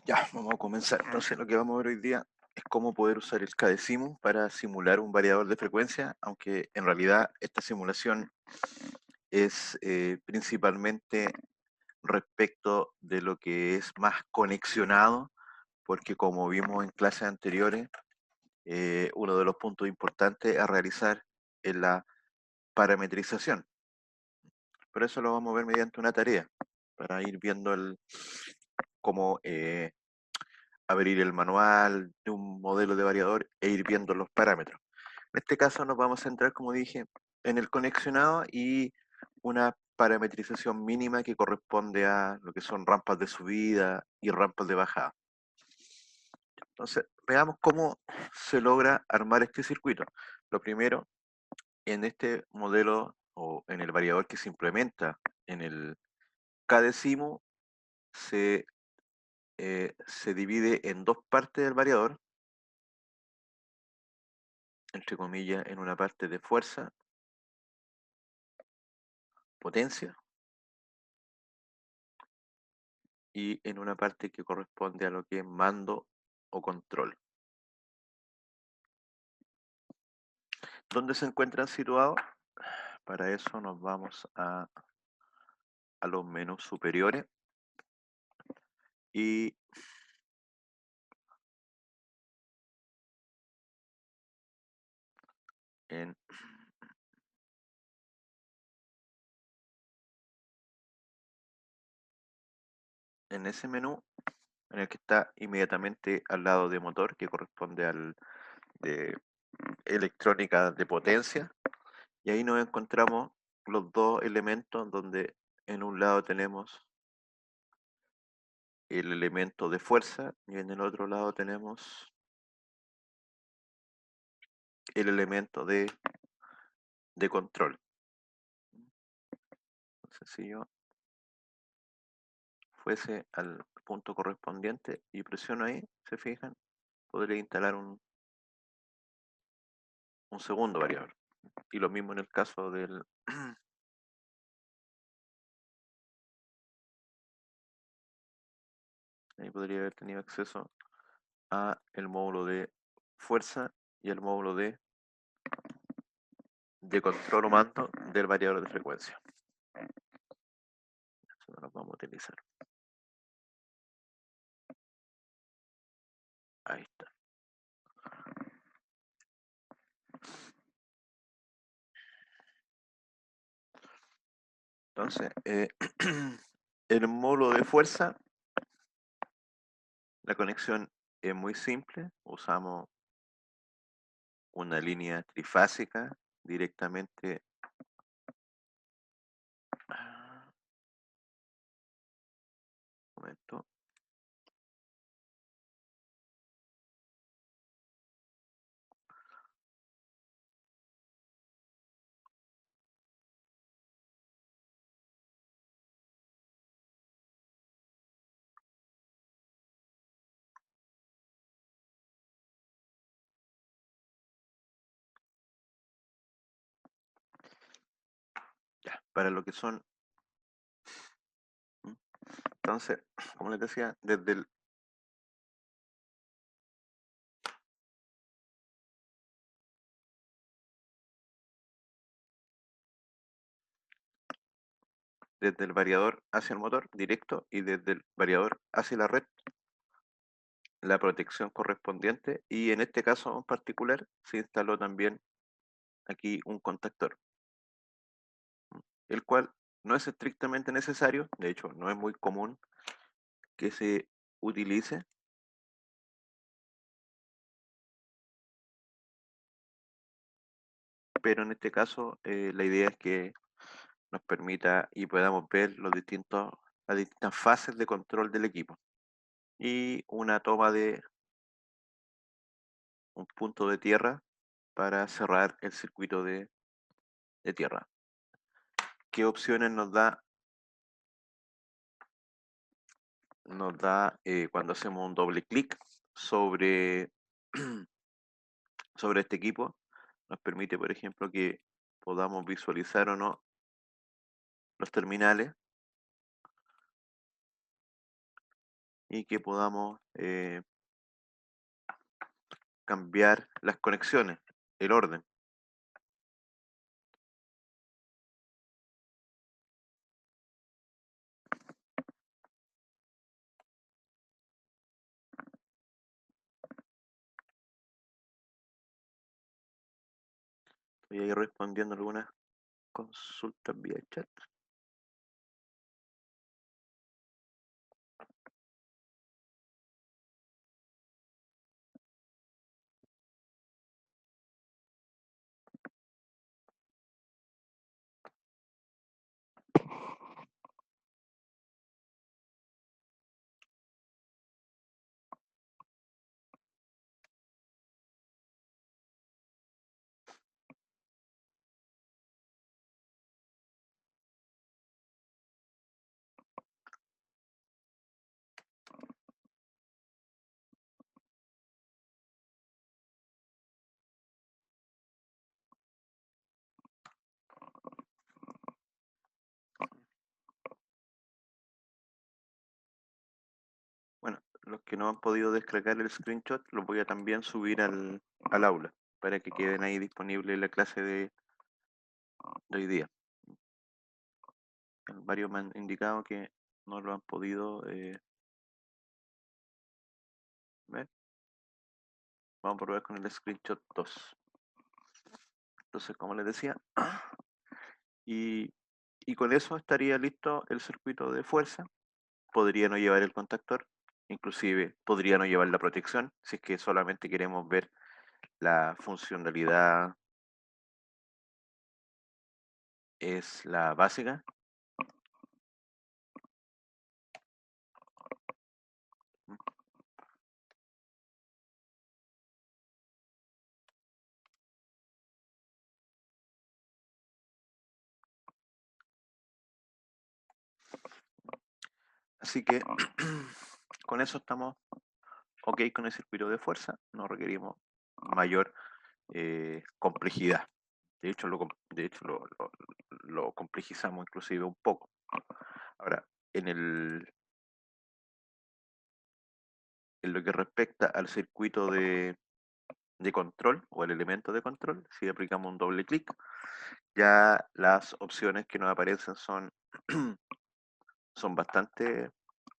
Ya, vamos a comenzar. Entonces, lo que vamos a ver hoy día es cómo poder usar el Cadecimu para simular un variador de frecuencia, aunque en realidad esta simulación es principalmente respecto de lo que es más conexionado, porque como vimos en clases anteriores, uno de los puntos importantes a realizar es la parametrización. Por eso lo vamos a ver mediante una tarea, para ir viendo cómo abrir el manual de un modelo de variador e ir viendo los parámetros. En este caso nos vamos a centrar, como dije, en el conexionado y una parametrización mínima que corresponde a lo que son rampas de subida y rampas de bajada. Entonces, veamos cómo se logra armar este circuito. Lo primero, en este modelo o en el variador que se implementa en el Cadecimu, se divide en dos partes del variador, entre comillas, en una parte de fuerza, potencia, y en una parte que corresponde a lo que es mando o control. ¿Dónde se encuentran situados? Para eso nos vamos a los menús superiores y en, en ese menú, en el que está inmediatamente al lado de motor, que corresponde al de electrónica de potencia, y ahí nos encontramos los dos elementos donde en un lado tenemos el elemento de fuerza y en el otro lado tenemos el elemento de control. Entonces, si yo fuese al punto correspondiente y presiono ahí, se fijan, podría instalar un segundo variador. Y lo mismo en el caso del... Ahí podría haber tenido acceso a el módulo de fuerza y el módulo de control o mando del variador de frecuencia. Eso no lo vamos a utilizar. Ahí está. Entonces, el módulo de fuerza, la conexión es muy simple. Usamos una línea trifásica directamente. Un momento. Ya, para lo que son. Entonces, como les decía, desde el variador hacia el motor directo y desde el variador hacia la red, la protección correspondiente. Y en este caso en particular se instaló también aquí un contactor, el cual no es estrictamente necesario, de hecho no es muy común que se utilice, pero en este caso la idea es que nos permita y podamos ver las distintas fases de control del equipo y una toma de un punto de tierra para cerrar el circuito de tierra. ¿Qué opciones nos da cuando hacemos un doble clic sobre, sobre este equipo? Nos permite, por ejemplo, que podamos visualizar o no los terminales y que podamos cambiar las conexiones, el orden. Estoy ahí respondiendo algunas consultas vía chat. Bueno, los que no han podido descargar el screenshot los voy a también subir al aula para que queden ahí disponibles en la clase de hoy día. Varios me han indicado que no lo han podido ver. Vamos a probar con el screenshot 2. Entonces, como les decía, y con eso estaría listo el circuito de fuerza. Podría no llevar el contactor, inclusive podría no llevar la protección, si es que solamente queremos ver la funcionalidad es la básica. Así que con eso estamos ok con el circuito de fuerza, no requerimos mayor complejidad. De hecho, lo complejizamos inclusive un poco. Ahora, en lo que respecta al circuito de control o el elemento de control, si aplicamos un doble clic, ya las opciones que nos aparecen son bastante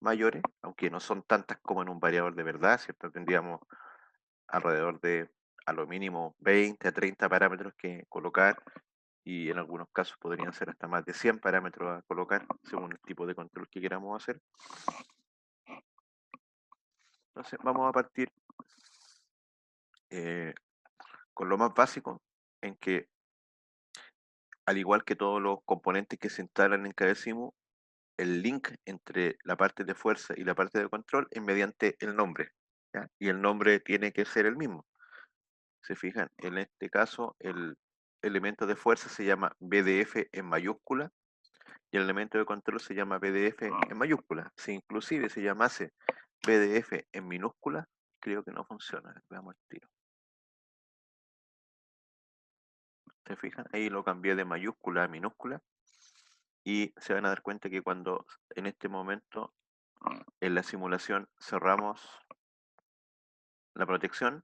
mayores, aunque no son tantas como en un variador de verdad, ¿cierto? Tendríamos alrededor de a lo mínimo 20 a 30 parámetros que colocar y en algunos casos podrían ser hasta más de 100 parámetros a colocar según el tipo de control que queramos hacer. Entonces vamos a partir eh, con lo más básico, en que al igual que todos los componentes que se instalan en CADESIMU, el link entre la parte de fuerza y la parte de control es mediante el nombre, ¿ya? Y el nombre tiene que ser el mismo. Se fijan, en este caso el elemento de fuerza se llama BDF en mayúscula y el elemento de control se llama BDF en mayúscula. Si inclusive se llamase BDF en minúscula, creo que no funciona. Veamos el tiro. ¿Se fijan? Ahí lo cambié de mayúscula a minúscula y se van a dar cuenta que cuando en este momento en la simulación cerramos la protección,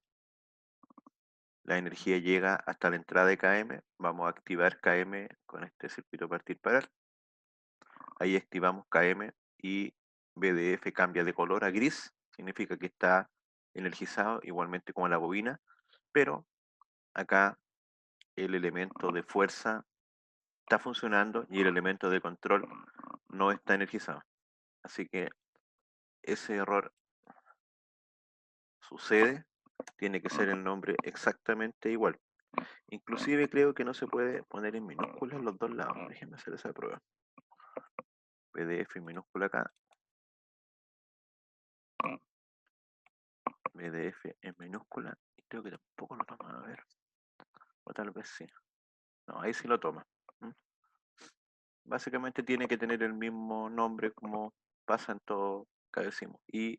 la energía llega hasta la entrada de KM, vamos a activar KM con este circuito partir parar, ahí activamos KM y BDF cambia de color a gris, significa que está energizado igualmente como la bobina, pero acá el elemento de fuerza está funcionando y el elemento de control no está energizado. Así que ese error sucede, tiene que ser el nombre exactamente igual. Inclusive creo que no se puede poner en minúsculas los dos lados. Déjenme hacer esa prueba. PDF en minúscula acá. PDF en minúscula. Y creo que tampoco lo toma. A ver. O tal vez sí. No, ahí sí lo toma. ¿Mm? Básicamente tiene que tener el mismo nombre como pasa en todo Cadecimu. Y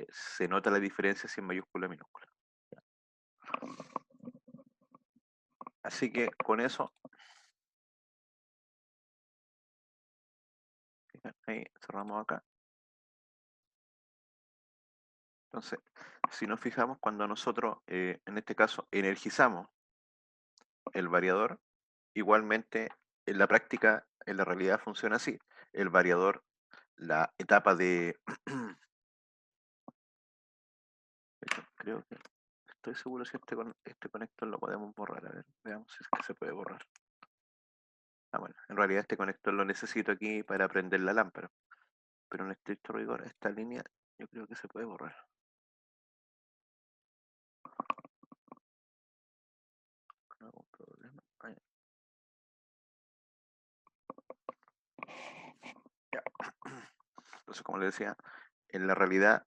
se nota la diferencia si en mayúscula o minúscula. Así que con eso, ahí cerramos acá. Entonces, si nos fijamos, cuando nosotros, en este caso, energizamos el variador, igualmente en la práctica, en la realidad funciona así. El variador, la etapa de... de hecho, creo que estoy seguro si este conector lo podemos borrar. A ver, veamos si es que se puede borrar. Ah, bueno, en realidad este conector lo necesito aquí para prender la lámpara. Pero en estricto rigor, esta línea yo creo que se puede borrar. ¿Con algún problema? Ah, ya. Entonces, como le decía, en la realidad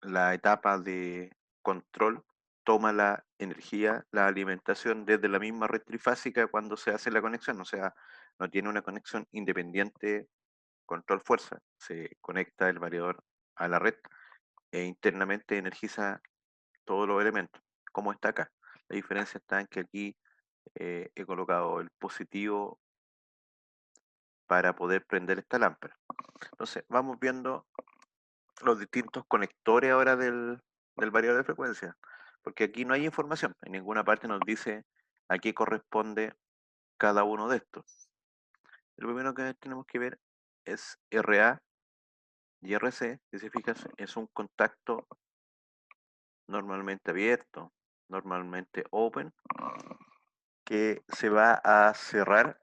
la etapa de control toma la energía, la alimentación desde la misma red trifásica cuando se hace la conexión, o sea, no tiene una conexión independiente control fuerza, se conecta el variador a la red e internamente energiza todos los elementos, como está acá. La diferencia está en que aquí he colocado el positivo para poder prender esta lámpara. Entonces, vamos viendo los distintos conectores ahora del variador de frecuencia, porque aquí no hay información, en ninguna parte nos dice a qué corresponde cada uno de estos. Lo primero que tenemos que ver es RA y RC, que si fijas es un contacto normalmente abierto, normalmente open, que se va a cerrar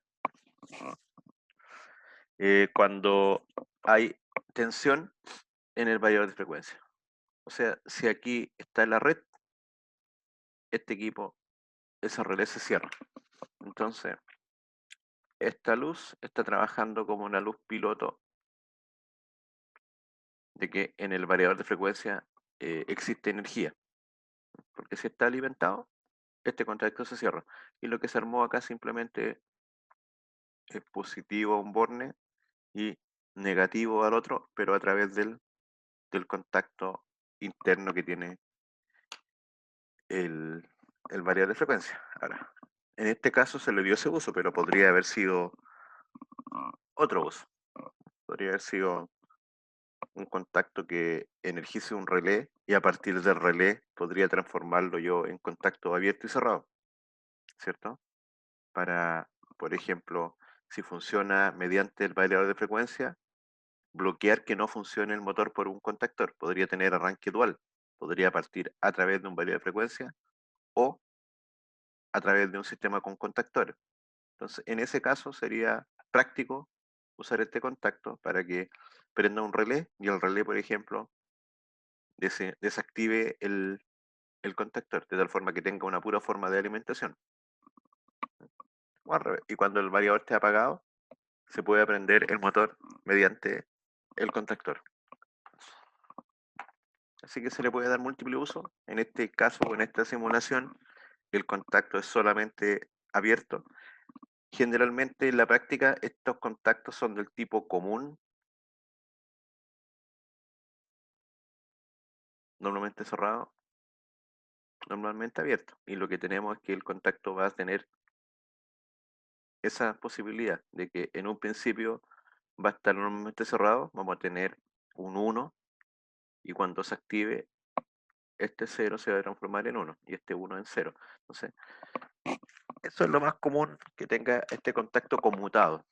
cuando hay tensión en el variador de frecuencia. O sea, si aquí está la red, este equipo, ese relé se cierra. Entonces, esta luz está trabajando como una luz piloto de que en el variador de frecuencia existe energía, porque si está alimentado, este contacto se cierra. Y lo que se armó acá simplemente es positivo a un borne y negativo al otro, pero a través del contacto interno que tiene el, el variador de frecuencia. Ahora, en este caso se le dio ese uso, pero podría haber sido otro uso. Podría haber sido un contacto que energice un relé y a partir del relé podría transformarlo yo en contacto abierto y cerrado, ¿cierto? Para, por ejemplo, si funciona mediante el variador de frecuencia, bloquear que no funcione el motor por un contactor. Podría tener arranque dual. Podría partir a través de un variador de frecuencia o a través de un sistema con contactores. Entonces, en ese caso sería práctico usar este contacto para que prenda un relé y el relé, por ejemplo, desactive el contactor, de tal forma que tenga una pura forma de alimentación. O al revés. Y cuando el variador esté apagado, se puede prender el motor mediante el contactor. Así que se le puede dar múltiple uso. En este caso o en esta simulación, el contacto es solamente abierto. Generalmente en la práctica estos contactos son del tipo común, normalmente cerrado, normalmente abierto. Y lo que tenemos es que el contacto va a tener esa posibilidad de que en un principio va a estar normalmente cerrado, vamos a tener un 1 y cuando se active este 0 se va a transformar en 1 y este 1 en 0. Entonces, eso es lo más común que tenga este contacto conmutado.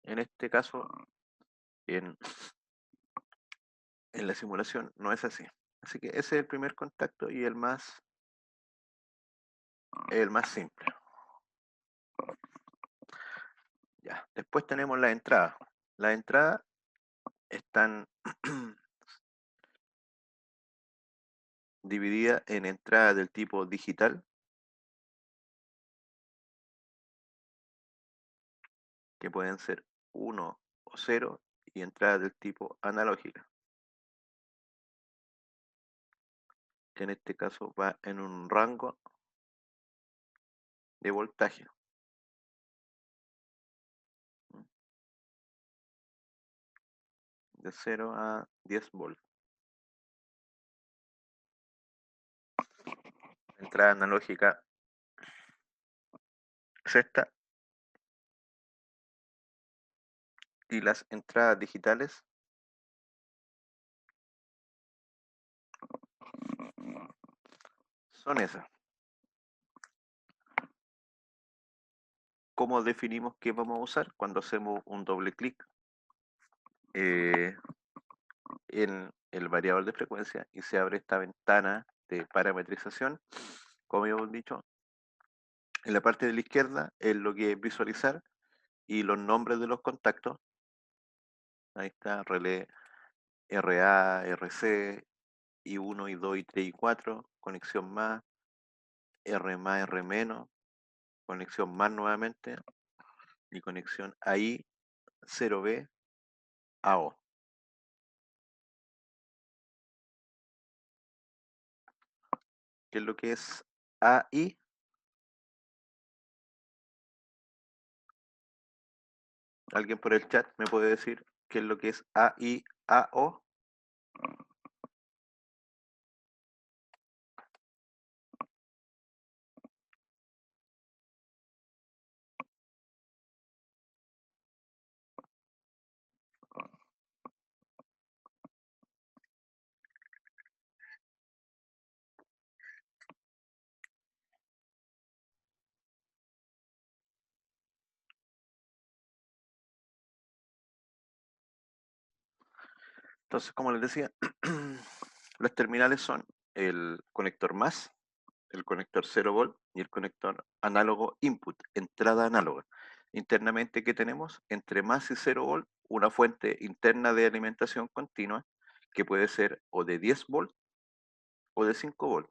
En este caso, en, en la simulación no es así. Así que ese es el primer contacto y el más simple. Ya. Después tenemos la entrada. Las entradas están divididas en entradas del tipo digital, que pueden ser 1 o 0, y entradas del tipo analógica, que en este caso va en un rango de voltaje, de 0 a 10 volts. La entrada analógica es esta, y las entradas digitales son esas. ¿Cómo definimos qué vamos a usar? Cuando hacemos un doble clic eh, en el variador de frecuencia y se abre esta ventana de parametrización, como hemos dicho, en la parte de la izquierda es lo que es visualizar y los nombres de los contactos. Ahí está, relé RA, RC, I1, I2, I3, I4, conexión más, R menos, conexión más nuevamente y conexión AI 0B AO. ¿Qué es lo que es AI? ¿Alguien por el chat me puede decir qué es lo que es AI, AO? Entonces, como les decía, las terminales son el conector más, el conector 0 volt y el conector análogo input, entrada análoga. Internamente, ¿qué tenemos? Entre más y 0 volt, una fuente interna de alimentación continua que puede ser o de 10 volt o de 5 volt.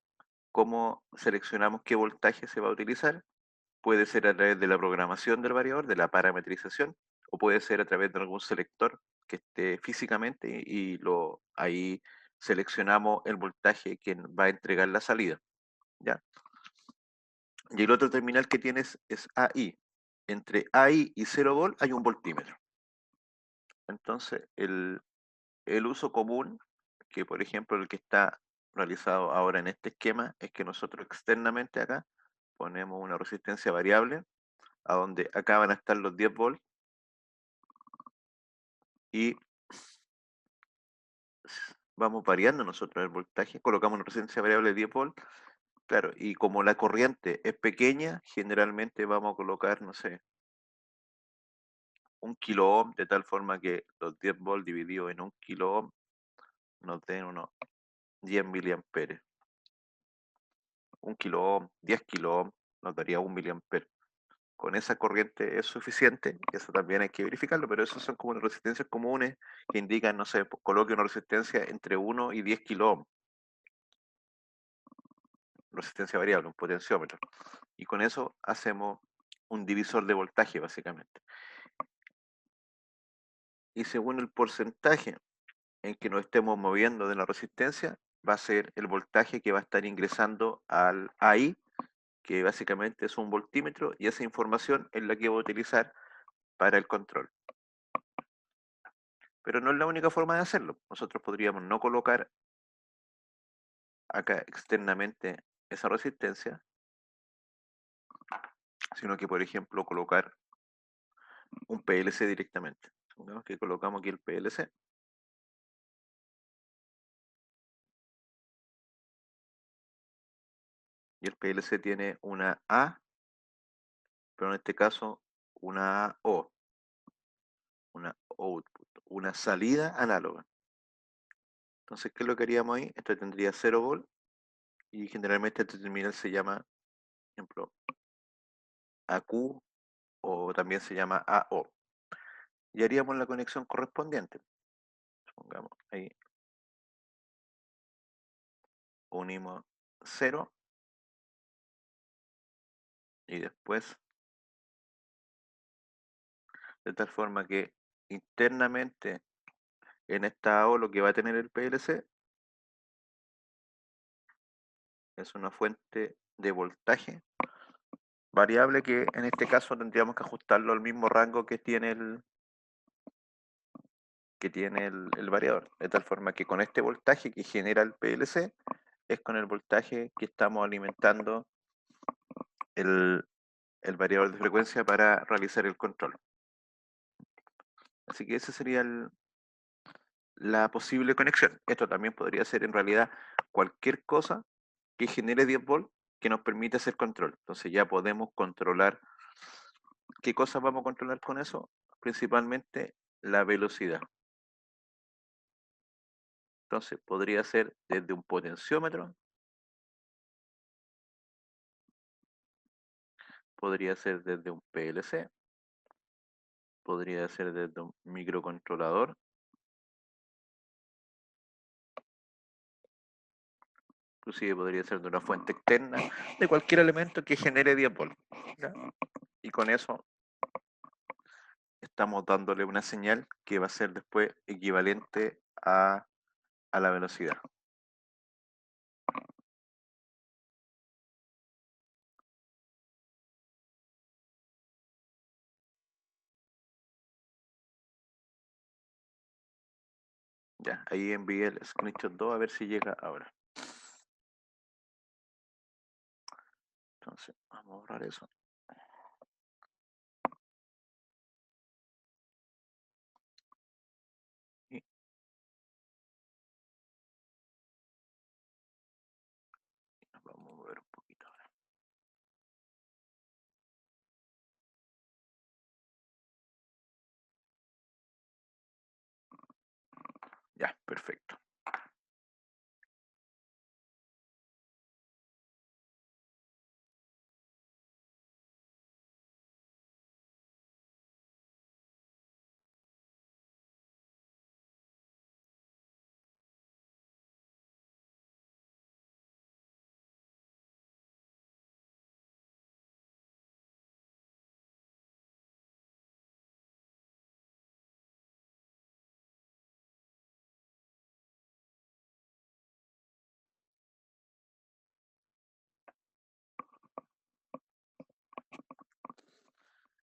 ¿Cómo seleccionamos qué voltaje se va a utilizar? Puede ser a través de la programación del variador, de la parametrización, o puede ser a través de algún selector que esté físicamente y ahí seleccionamos el voltaje que va a entregar la salida. ¿Ya? Y el otro terminal que tienes es AI. Entre AI y 0 volt hay un voltímetro. Entonces, el uso común, que por ejemplo el que está realizado ahora en este esquema, es que nosotros externamente acá ponemos una resistencia variable, a donde acá van a estar los 10 volts y vamos variando nosotros el voltaje, colocamos una resistencia variable de 10 volts, claro, y como la corriente es pequeña, generalmente vamos a colocar, no sé, un kilo ohm, de tal forma que los 10 volts divididos en un kilo ohm nos den unos 10 miliamperes. Un kilo ohm, 10 kilo ohm, nos daría un miliampere. Con esa corriente es suficiente, eso también hay que verificarlo, pero esas son como las resistencias comunes que indican, no sé, pues, coloque una resistencia entre 1 y 10 kilo ohm, resistencia variable, un potenciómetro. Y con eso hacemos un divisor de voltaje, básicamente. Y según el porcentaje en que nos estemos moviendo de la resistencia, va a ser el voltaje que va a estar ingresando al AI, que básicamente es un voltímetro, y esa información es la que voy a utilizar para el control. Pero no es la única forma de hacerlo. Nosotros podríamos no colocar acá externamente esa resistencia, sino que, por ejemplo, colocar un PLC directamente. Supongamos que colocamos aquí el PLC. Y el PLC tiene una A, pero en este caso una O, una output, una salida análoga. Entonces, ¿qué es lo que haríamos ahí? Esto tendría 0 volt y generalmente este terminal se llama, por ejemplo, AQ o también se llama AO. Y haríamos la conexión correspondiente. Supongamos ahí unimos 0 y después de tal forma que internamente en esta AO lo que va a tener el PLC es una fuente de voltaje variable que en este caso tendríamos que ajustarlo al mismo rango que tiene el variador, de tal forma que con este voltaje que genera el PLC es con el voltaje que estamos alimentando el, el variador de frecuencia para realizar el control. Así que esa sería la posible conexión. Esto también podría ser en realidad cualquier cosa que genere 10 volts que nos permite hacer control. Entonces ya podemos controlar. ¿Qué cosas vamos a controlar con eso? Principalmente la velocidad. Entonces podría ser desde un potenciómetro, podría ser desde un PLC, podría ser desde un microcontrolador, inclusive podría ser de una fuente externa, de cualquier elemento que genere 10 volts. ¿Ya? Y con eso estamos dándole una señal que va a ser después equivalente a la velocidad. Ya, ahí envié el screenshot 2 a ver si llega ahora. Entonces, vamos a borrar eso. Y vamos a mover un poquito ahora. Ya, perfecto.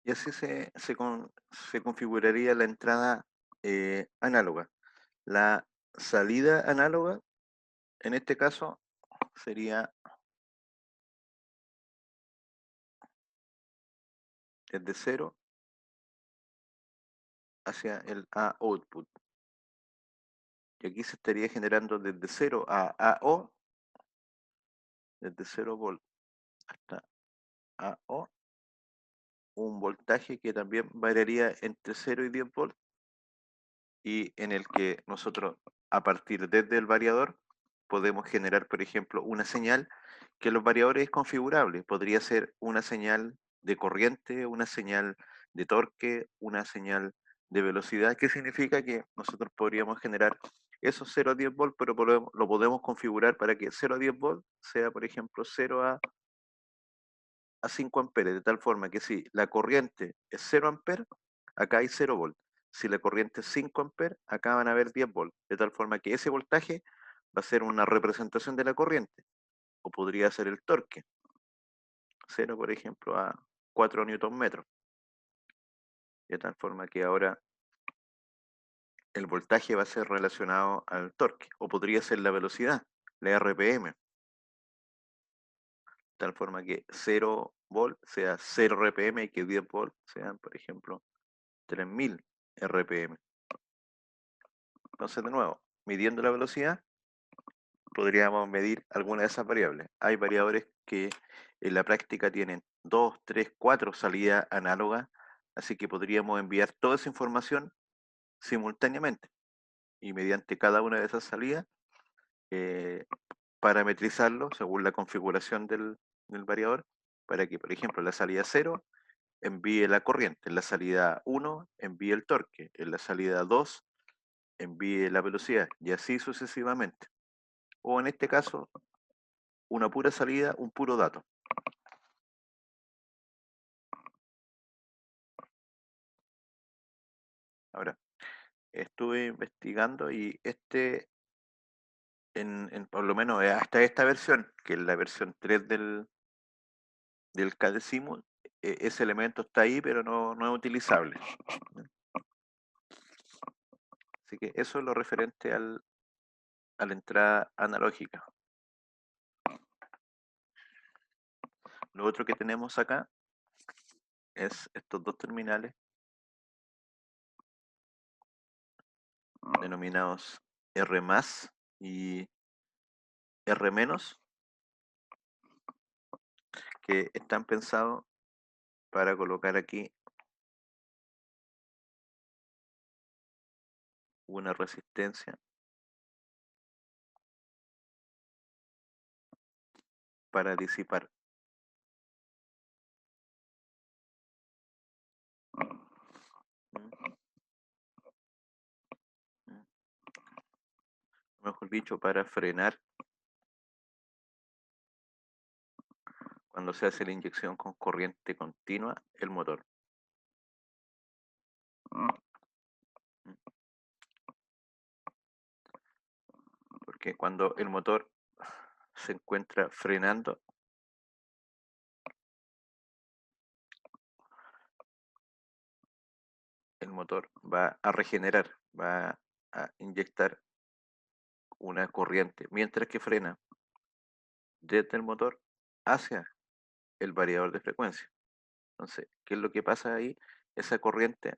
Y así se configuraría la entrada análoga. La salida análoga, en este caso, sería desde 0 hacia el A output. Y aquí se estaría generando desde 0 a AO, desde 0 volt hasta AO, un voltaje que también variaría entre 0 y 10 volts y en el que nosotros a partir desde el variador podemos generar, por ejemplo, una señal que los variadores es configurable. Podría ser una señal de corriente, una señal de torque, una señal de velocidad, que significa que nosotros podríamos generar esos 0 a 10 volts, pero lo podemos configurar para que 0 a 10 volts sea, por ejemplo, 0 a 5 amperes, de tal forma que si la corriente es 0 amperes, acá hay 0 volts. Si la corriente es 5 amperes, acá van a haber 10 volts, de tal forma que ese voltaje va a ser una representación de la corriente, o podría ser el torque, 0 por ejemplo a 4 newton metros, de tal forma que ahora el voltaje va a ser relacionado al torque, o podría ser la velocidad, la RPM, de tal forma que 0 volt sea 0 RPM y que 10 volt sean, por ejemplo, 3000 RPM. Entonces, de nuevo, midiendo la velocidad, podríamos medir alguna de esas variables. Hay variadores que en la práctica tienen 2, 3, 4 salidas análogas, así que podríamos enviar toda esa información simultáneamente y mediante cada una de esas salidas eh, parametrizarlo según la configuración del variador para que, por ejemplo, en la salida 0 envíe la corriente, en la salida 1 envíe el torque, en la salida 2 envíe la velocidad y así sucesivamente. O en este caso, una pura salida, un puro dato. Ahora, estuve investigando y por lo menos hasta esta versión, que es la versión 3 del CADESIMUL, ese elemento está ahí, pero no es utilizable. Así que eso es lo referente a la entrada analógica. Lo otro que tenemos acá es estos dos terminales denominados R más y R menos, que están pensados para colocar aquí una resistencia para disipar. ¿Mm? ¿Mm? Mejor dicho, para frenar cuando se hace la inyección con corriente continua el motor. ¿Mm? Porque cuando el motor se encuentra frenando, el motor va a regenerar, va a inyectar una corriente, mientras que frena desde el motor hacia el variador de frecuencia. Entonces, ¿qué es lo que pasa ahí? Esa corriente,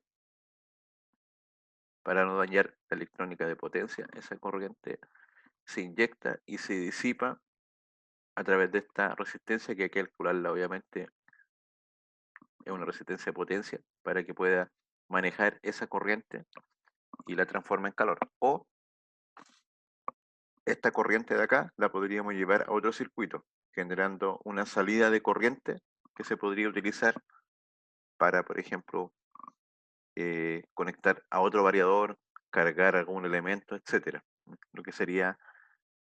para no dañar la electrónica de potencia, esa corriente se inyecta y se disipa a través de esta resistencia, que hay que calcularla obviamente, es una resistencia de potencia para que pueda manejar esa corriente y la transforma en calor. O esta corriente de acá la podríamos llevar a otro circuito, generando una salida de corriente que se podría utilizar para, por ejemplo, conectar a otro variador, cargar algún elemento, etcétera. Lo que sería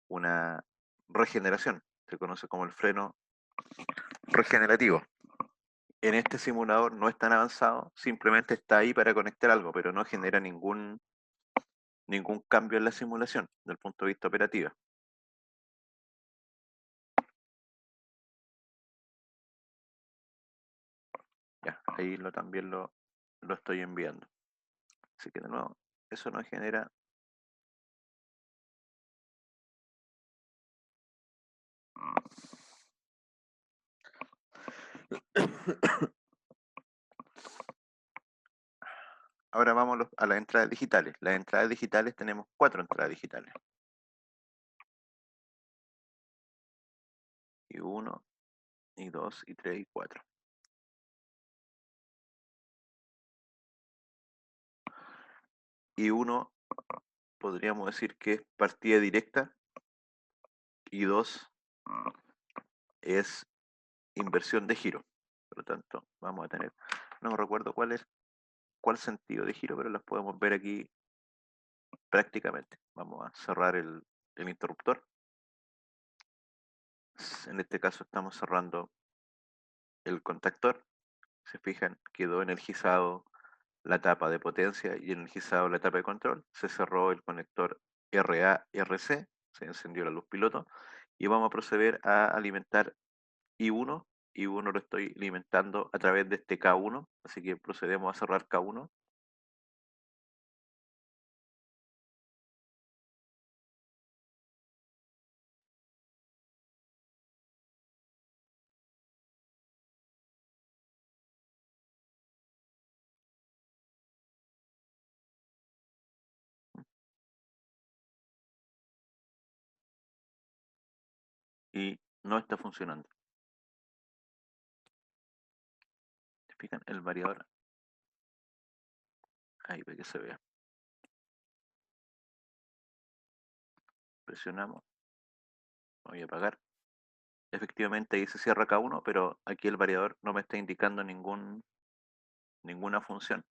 una regeneración, se conoce como el freno regenerativo. En este simulador no es tan avanzado, simplemente está ahí para conectar algo, pero no genera ningún cambio en la simulación desde el punto de vista operativo. Ya, ahí también lo estoy enviando. Así que de nuevo, eso nos genera ahora vamos a las entradas digitales. Las entradas digitales tenemos 4 entradas digitales. Y 1, y 2, y 3, y 4. Y 1 podríamos decir que es partida directa. Y 2 es inversión de giro. Por lo tanto, vamos a tener, no me recuerdo cuál sentido de giro, pero las podemos ver aquí prácticamente. Vamos a cerrar el interruptor. En este caso estamos cerrando el contactor. Se fijan, quedó energizado la tapa de potencia y energizado la tapa de control. Se cerró el conector RA-RC, se encendió la luz piloto y vamos a proceder a alimentar I1. I1 lo estoy alimentando a través de este K1, así que procedemos a cerrar K1. Y no está funcionando. ¿Se fijan? El variador, ahí para que se vea. Presionamos, voy a apagar. Efectivamente ahí se cierra K1, pero aquí el variador no me está indicando ninguna función.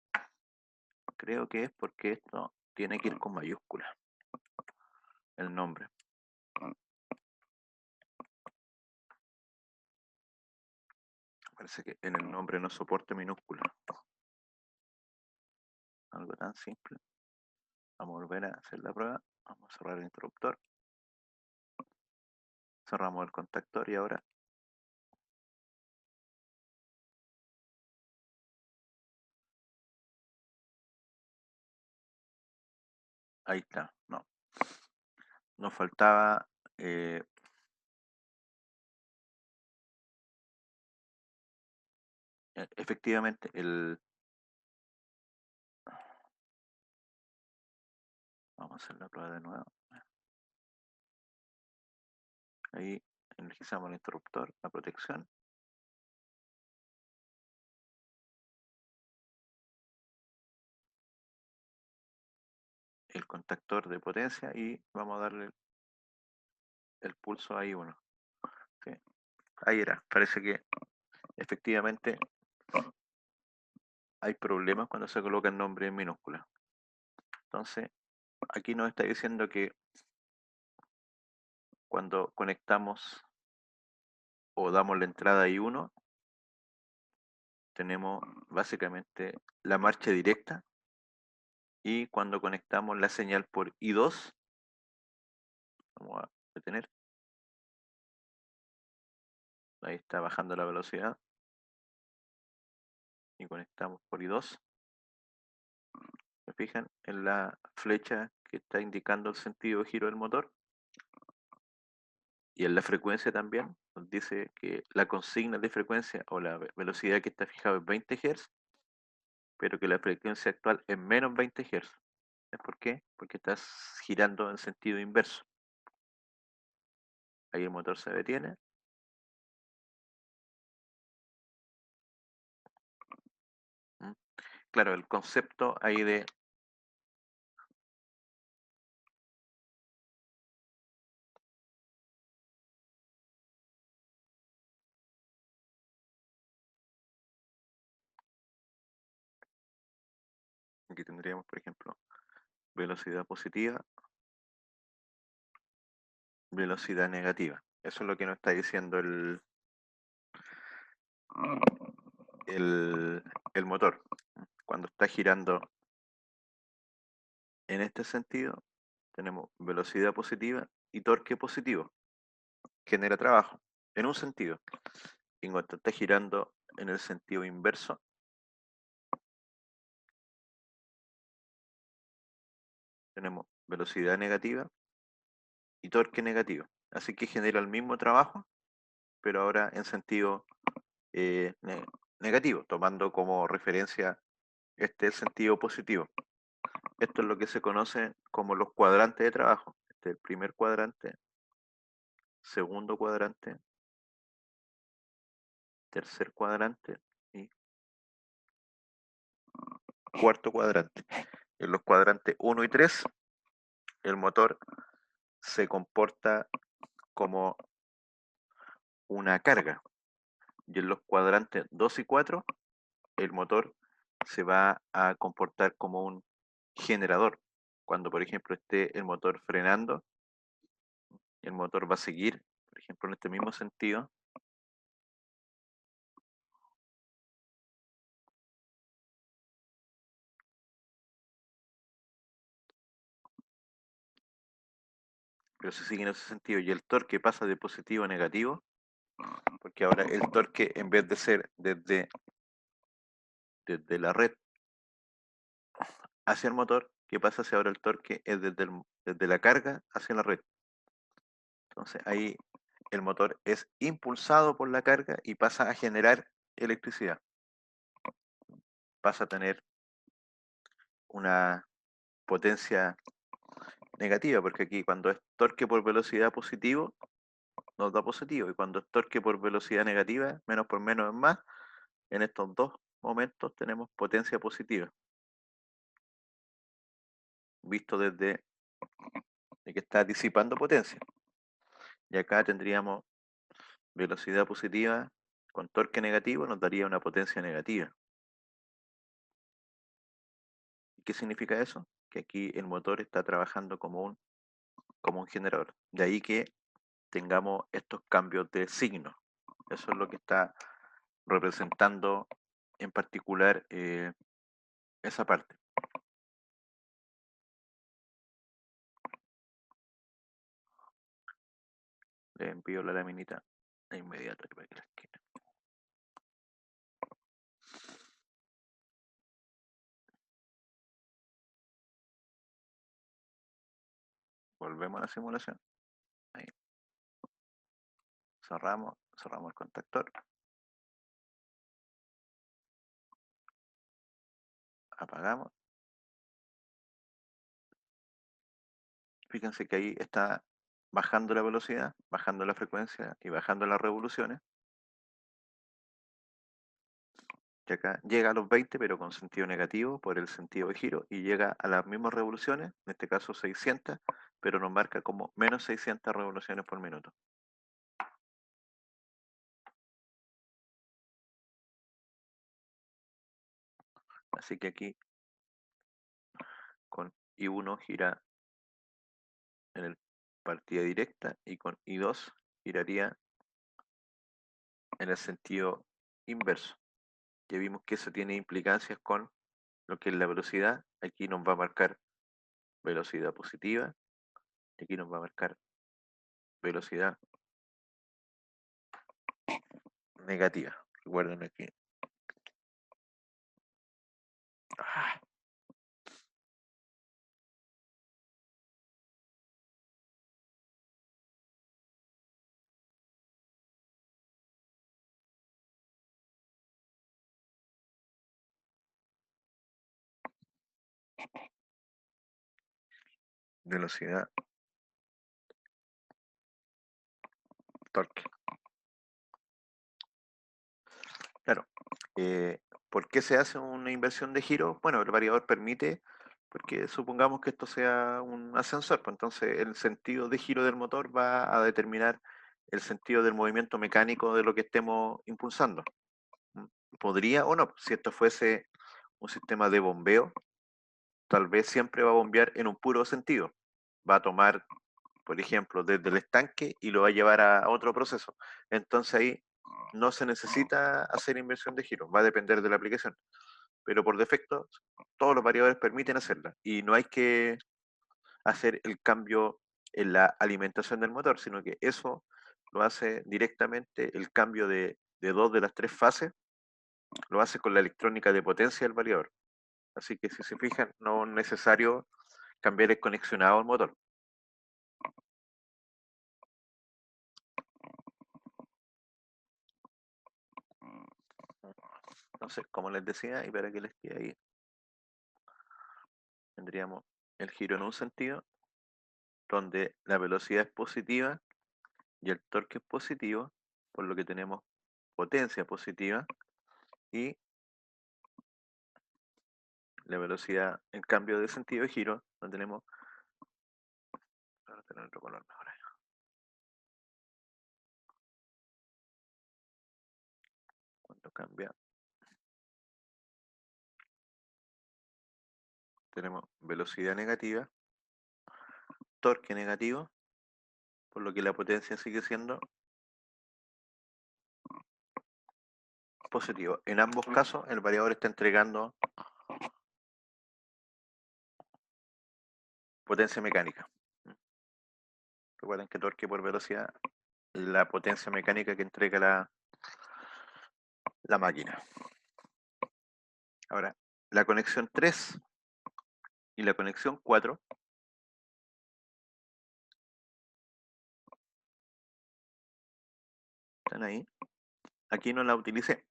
Creo que es porque esto tiene que ir con mayúscula, el nombre. Parece que en el nombre no soporta minúscula. Algo tan simple. Vamos a volver a hacer la prueba. Vamos a cerrar el interruptor. Cerramos el contactor y ahora ahí está. No, nos faltaba efectivamente vamos a hacer la prueba de nuevo. Ahí energizamos el interruptor, la protección. el contactor de potencia y vamos a darle el pulso a I1. ¿Sí? Ahí era, parece que efectivamente hay problemas cuando se coloca el nombre en minúscula. Entonces, aquí nos está diciendo que cuando conectamos o damos la entrada a I1, tenemos básicamente la marcha directa, y cuando conectamos la señal por I2, vamos a detener, ahí está bajando la velocidad, y conectamos por I2, ¿se fijan en la flecha que está indicando el sentido de giro del motor? Y en la frecuencia también nos dice que la consigna de frecuencia o la velocidad que está fijada es 20 Hz, pero que la frecuencia actual es menos 20 Hz. ¿Es por qué? Porque estás girando en sentido inverso. Ahí el motor se detiene. ¿Mm? Claro, el concepto ahí de... Aquí tendríamos, por ejemplo, velocidad positiva, velocidad negativa. Eso es lo que nos está diciendo el, el motor. Cuando está girando en este sentido, tenemos velocidad positiva y torque positivo. Genera trabajo en un sentido. Y cuando está girando en el sentido inverso, tenemos velocidad negativa y torque negativo. Así que genera el mismo trabajo, pero ahora en sentido negativo, tomando como referencia este sentido positivo. Esto es lo que se conoce como los cuadrantes de trabajo. Este es el primer cuadrante, segundo cuadrante, tercer cuadrante y cuarto cuadrante. En los cuadrantes 1 y 3, el motor se comporta como una carga. Y en los cuadrantes 2 y 4, el motor se va a comportar como un generador. Cuando, por ejemplo, esté el motor frenando, el motor va a seguir, por ejemplo, en este mismo sentido, pero se sigue en ese sentido. Y el torque pasa de positivo a negativo, porque ahora el torque, en vez de ser desde la red hacia el motor, ¿qué pasa si ahora el torque es desde la carga hacia la red? Entonces ahí el motor es impulsado por la carga y pasa a generar electricidad. Pasa a tener una potencia negativa, porque aquí cuando es torque por velocidad positivo, nos da positivo, y cuando es torque por velocidad negativa, menos por menos es más, en estos dos momentos tenemos potencia positiva, visto desde de que está disipando potencia. Y acá tendríamos velocidad positiva con torque negativo, nos daría una potencia negativa. ¿Y qué significa eso? Que aquí el motor está trabajando como un generador. De ahí que tengamos estos cambios de signo. Eso es lo que está representando en particular esa parte. Le envío la laminita de inmediato para que la esquine. Volvemos a la simulación. Ahí. Cerramos el contactor. Apagamos. Fíjense que ahí está bajando la velocidad, bajando la frecuencia y bajando las revoluciones. que acá llega a los 20, pero con sentido negativo por el sentido de giro, y llega a las mismas revoluciones, en este caso 600, pero nos marca como menos 600 revoluciones por minuto. Así que aquí con I1 gira en el partida directa y con I2 giraría en el sentido inverso. Ya vimos que eso tiene implicancias con lo que es la velocidad. Aquí nos va a marcar velocidad positiva y aquí nos va a marcar velocidad negativa. Recuerden aquí. Ah, velocidad, torque. Claro. ¿Por qué se hace una inversión de giro? Bueno, el variador permite, porque supongamos que esto sea un ascensor, pues entonces el sentido de giro del motor va a determinar el sentido del movimiento mecánico de lo que estemos impulsando. ¿Mm? Podría o no, si esto fuese un sistema de bombeo, tal vez siempre va a bombear en un puro sentido. Va a tomar, por ejemplo, desde el estanque y lo va a llevar a otro proceso. Entonces ahí no se necesita hacer inversión de giro, va a depender de la aplicación. Pero por defecto, todos los variadores permiten hacerla. Y no hay que hacer el cambio en la alimentación del motor, sino que eso lo hace directamente el cambio de dos de las tres fases, lo hace con la electrónica de potencia del variador. Así que si se fijan, no es necesario cambiar el conexionado al motor. Entonces, como les decía, y para que les quede ahí, tendríamos el giro en un sentido, donde la velocidad es positiva y el torque es positivo, por lo que tenemos potencia positiva, y la velocidad en cambio de sentido de giro, donde tenemos, vamos a tener otro color mejor ahí. Cuando cambia, tenemos velocidad negativa, torque negativo, por lo que la potencia sigue siendo positivo. En ambos casos, el variador está entregando potencia mecánica. Recuerden que torque por velocidad es la potencia mecánica que entrega la máquina. Ahora, la conexión 3 y la conexión 4 están ahí. Aquí no la utilicé.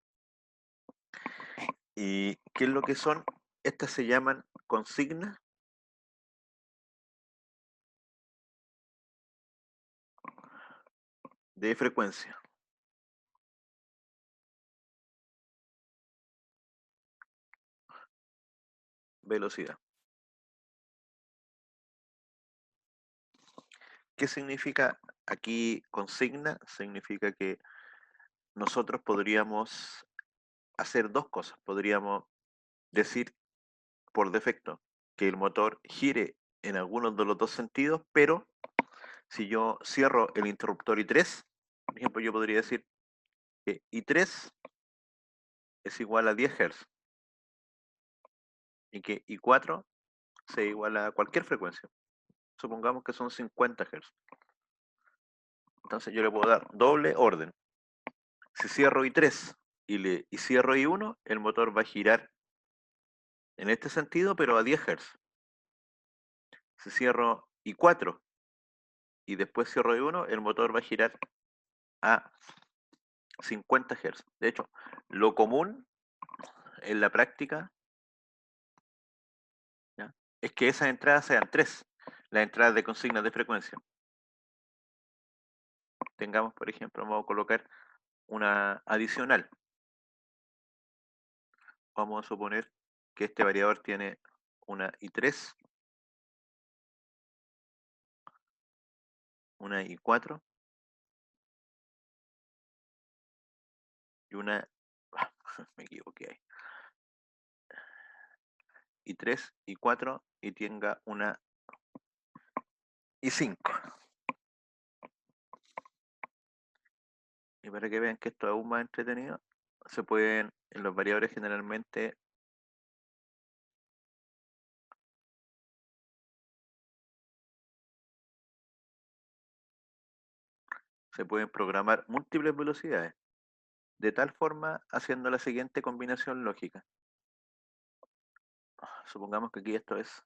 ¿Y qué es lo que son? Estas se llaman consignas de frecuencia, velocidad. ¿Qué significa aquí consigna? Significa que nosotros podríamos hacer dos cosas. Podríamos decir por defecto que el motor gire en algunos de los dos sentidos, pero si yo cierro el interruptor I3, por ejemplo, yo podría decir que I3 es igual a 10 Hz y que I4 sea igual a cualquier frecuencia. Supongamos que son 50 Hz. Entonces yo le puedo dar doble orden. Si cierro I3 y cierro I1, el motor va a girar en este sentido, pero a 10 Hz. Si cierro I4 y después cierro I1, el motor va a girar a 50 Hz. De hecho, lo común en la práctica, ¿ya?, es que esas entradas sean tres, las entradas de consignas de frecuencia. Tengamos, por ejemplo, vamos a colocar una adicional. vamos a suponer que este variador tiene una i3, una i4 y una, me equivoqué ahí, i3, i4 y tenga una i5. Y para que vean que esto es aún más entretenido, se pueden, en los variadores generalmente se pueden programar múltiples velocidades, de tal forma haciendo la siguiente combinación lógica. Supongamos que aquí esto es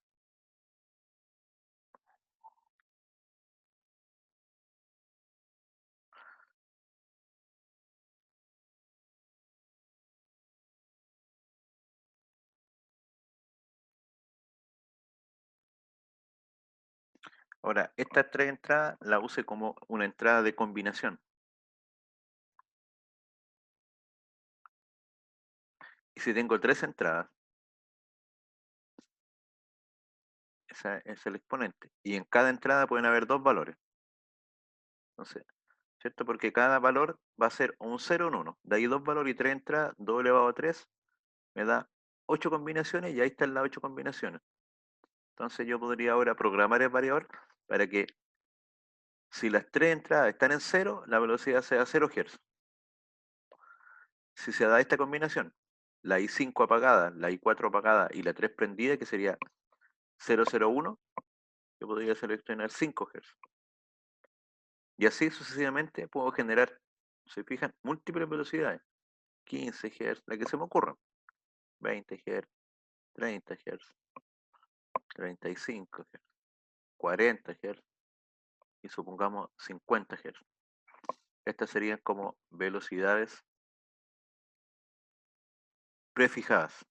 ahora, estas tres entradas la use como una entrada de combinación. Y si tengo tres entradas, ese es el exponente. Y en cada entrada pueden haber dos valores. Entonces, ¿cierto? Porque cada valor va a ser un 0 o un 1. De ahí dos valores y tres entradas, 2 elevado a 3, me da 8 combinaciones y ahí están las 8 combinaciones. Entonces yo podría ahora programar el variador para que si las tres entradas están en 0, la velocidad sea 0 Hz. Si se da esta combinación, la I5 apagada, la I4 apagada y la 3 prendida, que sería 001, yo podría seleccionar 5 Hz. Y así sucesivamente puedo generar, se fijan, múltiples velocidades. 15 Hz, la que se me ocurra. 20 Hz, 30 Hz, 35 Hz, 40 Hz y supongamos 50 Hz. Estas serían como velocidades prefijadas.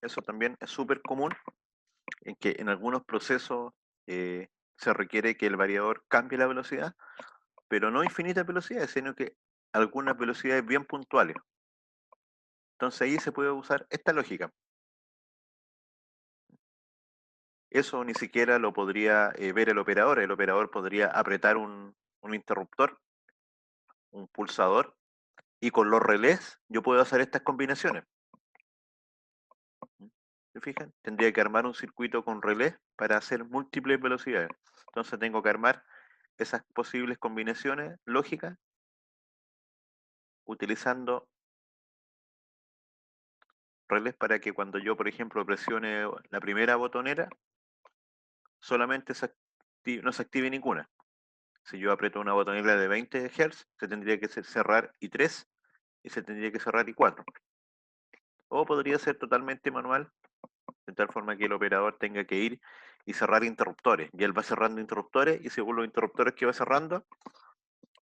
Eso también es súper común en que en algunos procesos se requiere que el variador cambie la velocidad, pero no infinitas velocidades, sino que algunas velocidades bien puntuales. Entonces ahí se puede usar esta lógica. Eso ni siquiera lo podría ver el operador. El operador podría apretar un interruptor, un pulsador, y con los relés yo puedo hacer estas combinaciones. ¿Se fijan? Tendría que armar un circuito con relés para hacer múltiples velocidades. Entonces tengo que armar esas posibles combinaciones lógicas utilizando relés para que cuando yo, por ejemplo, presione la primera botonera, solamente no se active ninguna. Si yo aprieto una botonera de 20 Hz, se tendría que cerrar I3 y se tendría que cerrar I4. O podría ser totalmente manual, de tal forma que el operador tenga que ir y cerrar interruptores. Y él va cerrando interruptores y según los interruptores que va cerrando,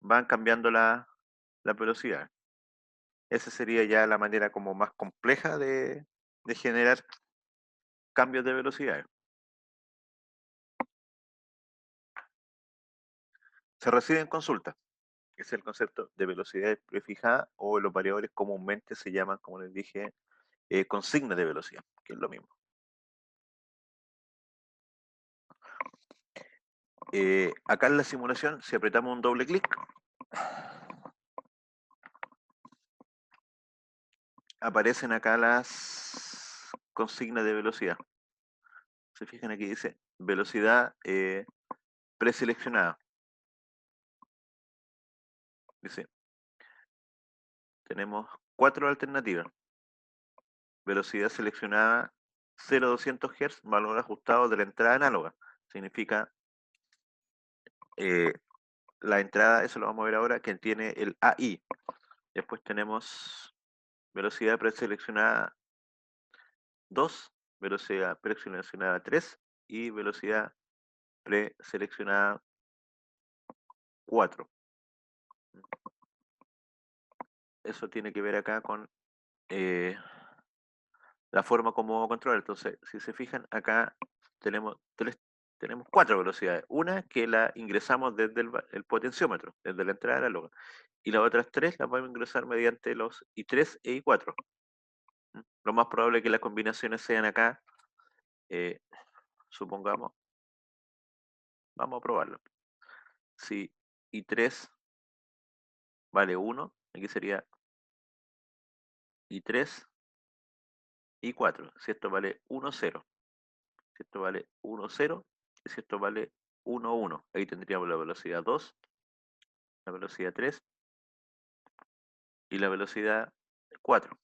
van cambiando la velocidad. Esa sería ya la manera como más compleja de generar cambios de velocidad. Se recibe en consulta. Es el concepto de velocidad prefijada o los variadores comúnmente se llaman, como les dije, consignas de velocidad, que es lo mismo. Acá en la simulación, si apretamos un doble clic, aparecen acá las consignas de velocidad. Se fijan aquí dice velocidad preseleccionada. Dice, tenemos 4 alternativas. Velocidad seleccionada 0 a 200 Hz, valor ajustado de la entrada análoga. Significa la entrada, eso lo vamos a ver ahora, que tiene el AI. Después tenemos velocidad preseleccionada 2, velocidad preseleccionada 3 y velocidad preseleccionada 4. Eso tiene que ver acá con la forma como controlar. Entonces, si se fijan, acá tenemos tenemos 4 velocidades. Una que la ingresamos desde el potenciómetro, desde la entrada análoga. Y las otras 3 las vamos a ingresar mediante los I3 e I4. Lo más probable es que las combinaciones sean acá, supongamos, vamos a probarlo. Si I3 vale 1, aquí sería I3, I4. Si esto vale 1, 0. Si esto vale 1, 0. Y si esto vale 1, 1. Ahí tendríamos la velocidad 2, la velocidad 3 y la velocidad 4.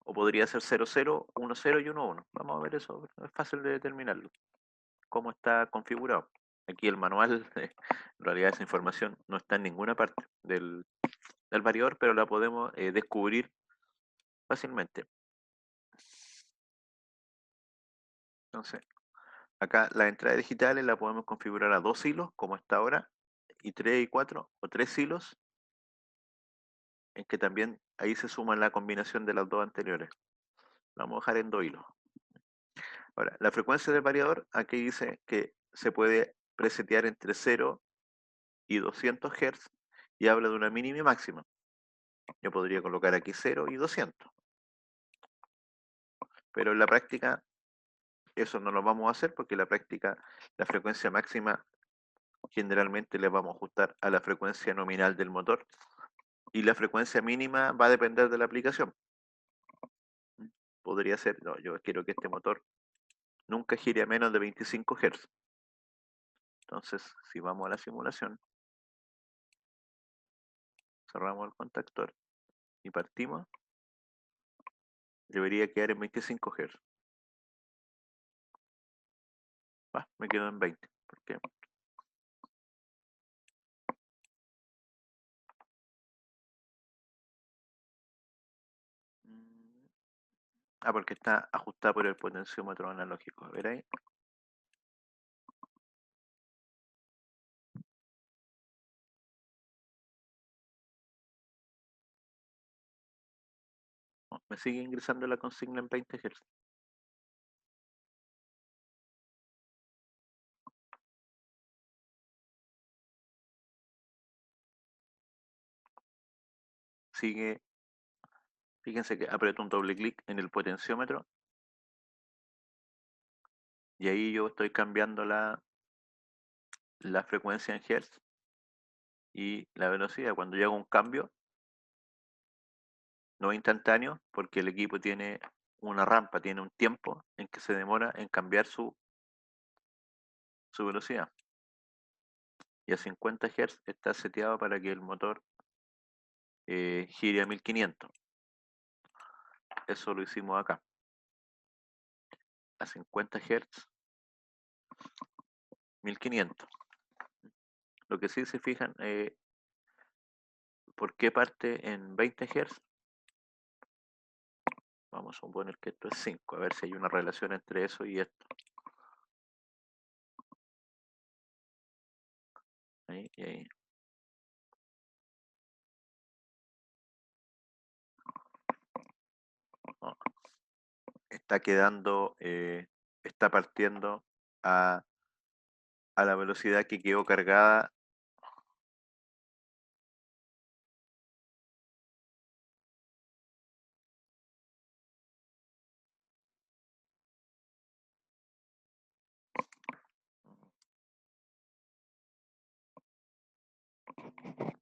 O podría ser 0, 0, 1, 0 y 1, 1. Vamos a ver eso, es fácil de determinarlo. Cómo está configurado. Aquí el manual, en realidad esa información no está en ninguna parte del variador, pero la podemos descubrir fácilmente. Entonces, acá las entradas digitales la podemos configurar a 2 hilos, como está ahora, y 3 y 4, o 3 hilos, en que también ahí se suma la combinación de las dos anteriores. La vamos a dejar en 2 hilos. Ahora, la frecuencia del variador, aquí dice que se puede presetear entre 0 y 200 Hz y habla de una mínima y máxima. Yo podría colocar aquí 0 y 200. Pero en la práctica eso no lo vamos a hacer porque en la práctica la frecuencia máxima generalmente le vamos a ajustar a la frecuencia nominal del motor y la frecuencia mínima va a depender de la aplicación. Podría ser, no, yo quiero que este motor nunca gire a menos de 25 Hz. Entonces, si vamos a la simulación, cerramos el contactor y partimos, debería quedar en 25 Hz. Me quedo en 20. ¿Por qué? Porque está ajustado por el potenciómetro analógico. A ver ahí. Me sigue ingresando la consigna en 20 Hz. Sigue, fíjense que aprieto un doble clic en el potenciómetro y ahí yo estoy cambiando la frecuencia en Hz y la velocidad. Cuando yo hago un cambio, no es instantáneo porque el equipo tiene una rampa, tiene un tiempo en que se demora en cambiar su velocidad. Y a 50 Hz está seteado para que el motor gire a 1500. Eso lo hicimos acá. A 50 Hz, 1500. Lo que sí se fijan, ¿por qué parte en 20 Hz? Vamos a suponer que esto es 5, a ver si hay una relación entre eso y esto. Ahí y ahí. No, está quedando, está partiendo a la velocidad que quedó cargada.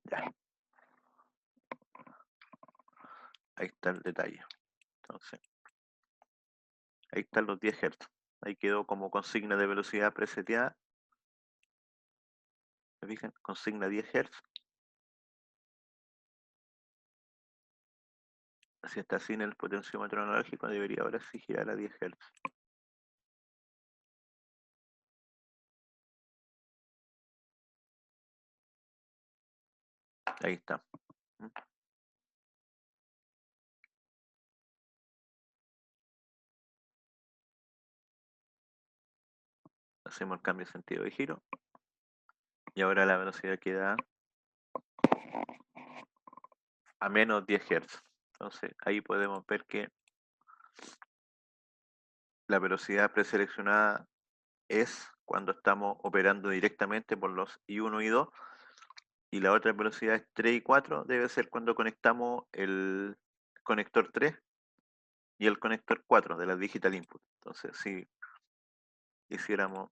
Ya, ahí está el detalle. Entonces, ahí están los 10 Hz. Ahí quedó como consigna de velocidad preseteada. ¿Me fijan? Consigna 10 Hz. Si está sin el potenciómetro analógico, debería ahora sí girar a 10 Hz. Ahí está. Hacemos el cambio de sentido de giro. Y ahora la velocidad queda a menos 10 Hz. Entonces ahí podemos ver que la velocidad preseleccionada es cuando estamos operando directamente por los I1 y 2, y la otra velocidad es 3 y 4, debe ser cuando conectamos el conector 3 y el conector 4 de la digital input. Entonces, si hiciéramos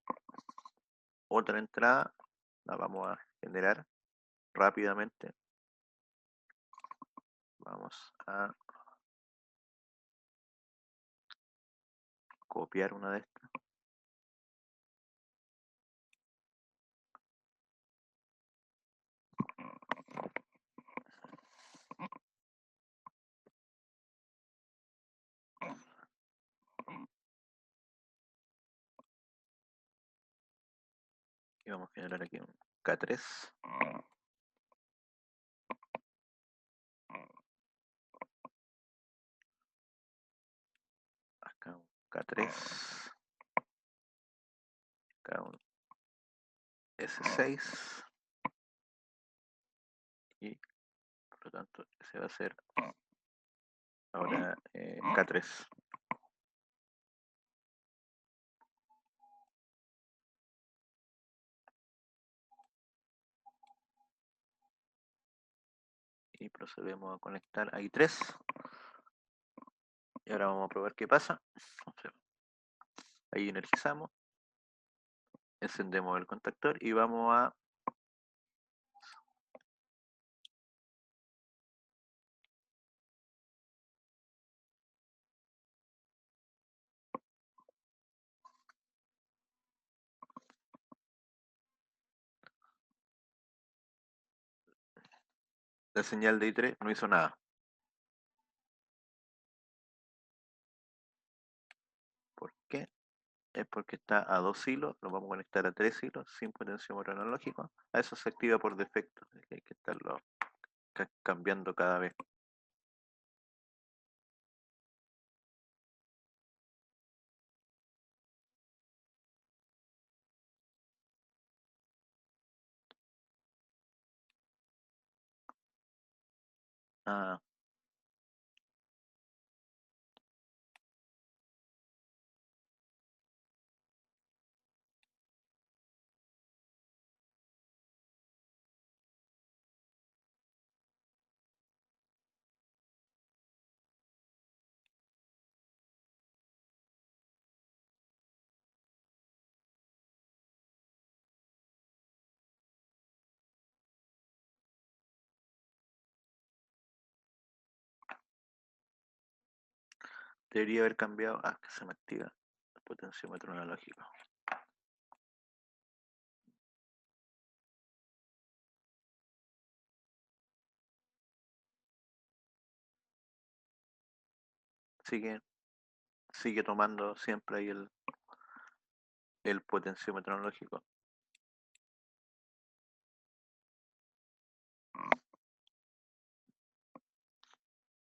otra entrada, la vamos a generar rápidamente. Vamos a copiar una de estas. Y vamos a generar aquí un K3. Acá un K3. Acá un S6. Y por lo tanto ese va a ser ahora K3. Y procedemos a conectar a I3. Y ahora vamos a probar qué pasa. Ahí energizamos, encendemos el contactor y vamos a la señal de I3 no hizo nada. ¿Por qué? Es porque está a 2 hilos, lo vamos a conectar a 3 hilos sin potenciómetro analógico. A eso se activa por defecto, hay que estarlo cambiando cada vez. Ah, debería haber cambiado. Ah, que se me activa el potenciómetro analógico. Sigue, sigue tomando siempre ahí el potenciómetro analógico.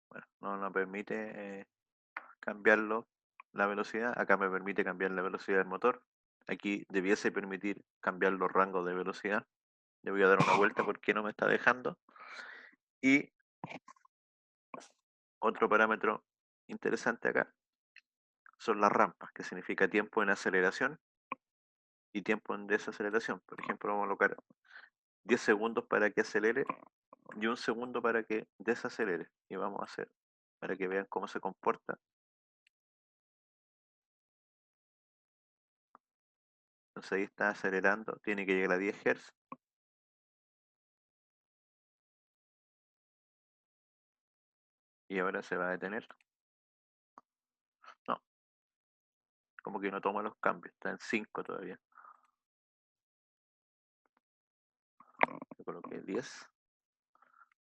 Bueno, no nos permite cambiarlo la velocidad. Acá me permite cambiar la velocidad del motor. Aquí debiese permitir cambiar los rangos de velocidad. Le voy a dar una vuelta porque no me está dejando. Y otro parámetro interesante acá son las rampas, que significa tiempo en aceleración y tiempo en desaceleración. Por ejemplo, vamos a colocar 10 segundos para que acelere y 1 segundo para que desacelere. Y vamos a hacer para que vean cómo se comporta. Entonces ahí está acelerando, tiene que llegar a 10 Hz. Y ahora se va a detener. No, como que no toma los cambios, está en 5 todavía. Le coloqué 10.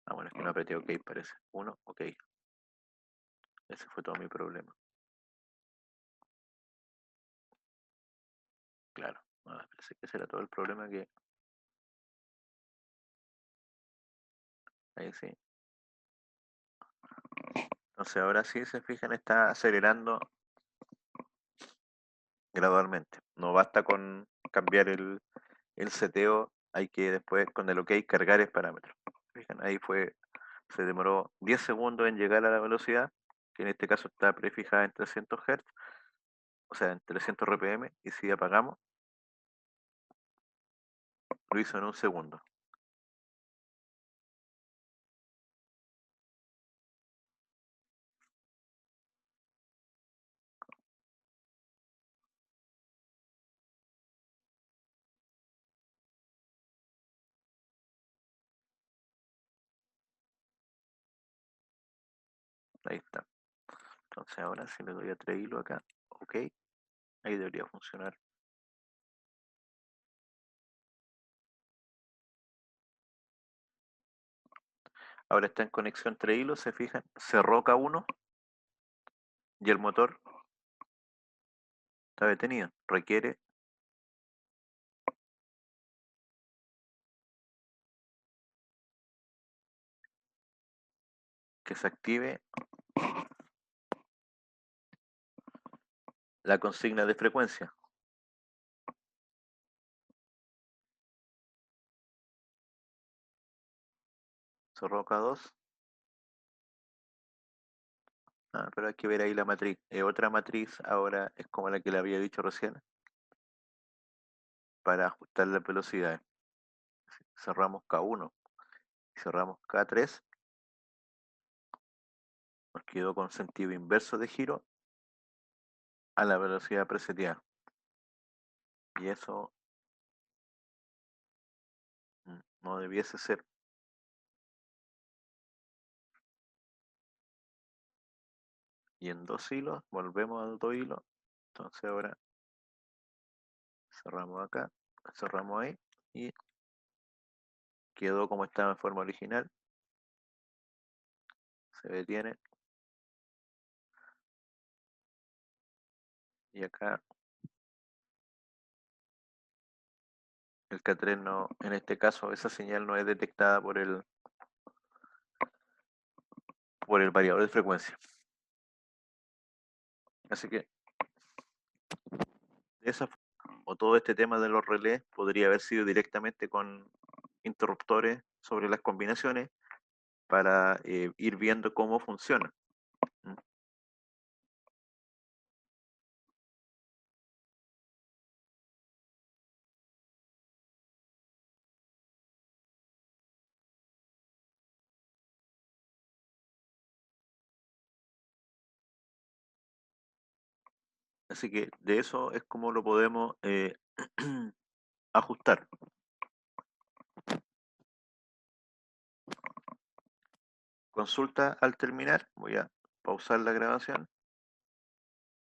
Ah, bueno, es que no apreté OK, parece. 1, OK. Ese fue todo mi problema. Claro, parece que ese era todo el problema que... Ahí sí. Entonces ahora sí se fijan, está acelerando gradualmente. No basta con cambiar el seteo, hay que después con el OK cargar el parámetro. Fijan, ahí se demoró 10 segundos en llegar a la velocidad, que en este caso está prefijada en 300 Hz, o sea, en 300 RPM, y si apagamos, Lo hizo en un segundo. Ahí está. Entonces ahora si le doy a 3 hilos acá, ok, ahí debería funcionar. Ahora está en conexión 3 hilos, se fijan, cerró K1 y el motor está detenido. Requiere que se active la consigna de frecuencia. Cerró K2. Pero hay que ver ahí la matriz. Otra matriz ahora es como la que le había dicho recién para ajustar las velocidades. Cerramos K1 y cerramos K3. Nos quedó con sentido inverso de giro a la velocidad preseteada. Y eso no debiese ser. Y en 2 hilos, volvemos a 2 hilos. Entonces ahora cerramos acá, cerramos ahí y quedó como estaba en forma original. Se detiene. Y acá el K3 no, en este caso esa señal no es detectada por el variador de frecuencia. Así que de esa o todo este tema de los relés podría haber sido directamente con interruptores sobre las combinaciones para ir viendo cómo funciona. ¿Mm? Así que de eso es como lo podemos ajustar. Consulta al terminar, voy a pausar la grabación.